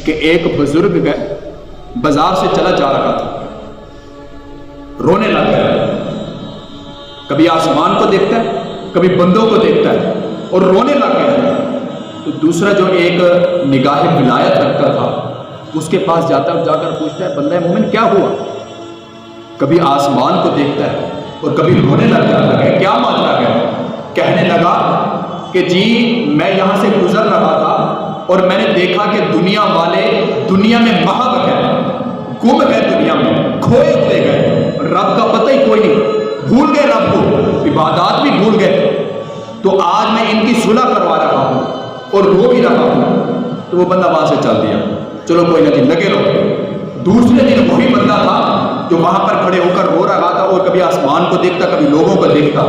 کہ ایک بزرگ گئے بازار سے چلا جا رہا تھا، رونے لگ گیا، کبھی آسمان کو دیکھتا ہے کبھی بندوں کو دیکھتا ہے اور رونے لگ گیا۔ تو دوسرا جو ایک نگاہ ولایت رکھتا تھا اس کے پاس جاتا ہے، جا کر پوچھتا ہے بندہ مومن کیا ہوا؟ کبھی آسمان کو دیکھتا ہے اور کبھی رونے لگ جاتا ہے، کیا معاملہ ہے؟ کہنے لگا کہ جی میں یہاں سے گزر رہا تھا اور میں نے دیکھا کہ دنیا والے دنیا میں محو ہے، گم ہے، دنیا میں کھوئے ہوئے گئے، رب کا پتہ ہی کوئی نہیں، بھول گئے رب کو، عبادات بھی بھول گئے۔ تو آج میں ان کی صلح کروا رہا ہوں اور رو بھی رہا ہوں۔ تو وہ بندہ وہاں سے چل دیا، چلو کوئی نہ جی لگے رہو۔ دوسرے دن وہی بندہ تھا جو وہاں پر کھڑے ہو کر رو رہا تھا اور کبھی آسمان کو دیکھتا کبھی لوگوں کو دیکھتا۔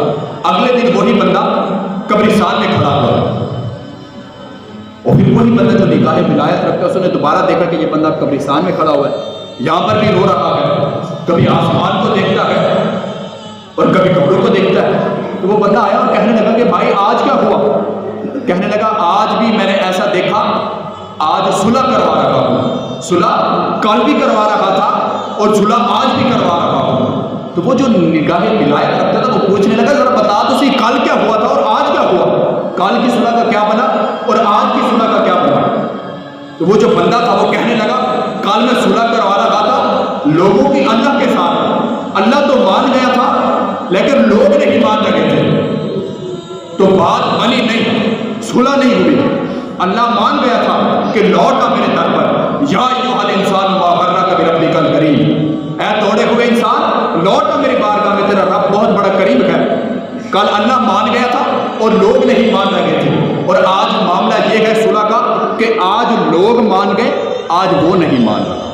اگلے دن وہی بندہ قبرستان میں کھڑا ہوا، اور پھر وہی بندہ جو نگاہ ولایت رکھتا ہے اس نے دوبارہ دیکھا کہ یہ بندہ قبرستان میں کھڑا ہوا ہے، یہاں پر بھی رو رہا ہے، کبھی آسمان کو دیکھتا ہے اور کبھی قبروں کو دیکھتا ہے۔ تو وہ بندہ آیا اور کہنے لگا کہ بھائی آج کیا ہوا؟ کہنے لگا آج بھی میں نے ایسا دیکھا، آج صلح کروا رہا ہوں، صلح کل بھی کروا رہا تھا اور صلح آج بھی کروا رہا ہوں۔ تو وہ جو نگاہ ولایت رکھتا تھا وہ پوچھنے لگا ذرا بتا تو صحیح کل کیا ہوا تھا اور آج کیا ہوا، کل کی صلح کا کیا بنا اور آج کی صلح کا کیا بنا؟ تو وہ جو بندہ تھا وہ کہنے لگا کل میں صلح کروا رہا تھا لوگوں کی اللہ کے ساتھ، اللہ تو مان گیا تھا لیکن لوگ نہیں مان رہے تھے، تو بات بنی نہیں، صلح نہیں ہوئی۔ اللہ مان گیا تھا کہ لوٹ آ میرے در پر، یا ایھا الانسان ما غرک بربک الکریم، اے توڑے ہوئے انسان لوٹ آ میری بارگاہ میں، تیرا رب بہت بڑا کریم ہے۔ کل اللہ مان گیا تھا اور لوگ نہیں مان رہے تھے، اور آج معاملہ یہ ہے صلح کا کہ آج لوگ مان گئے، آج وہ نہیں مان رہا۔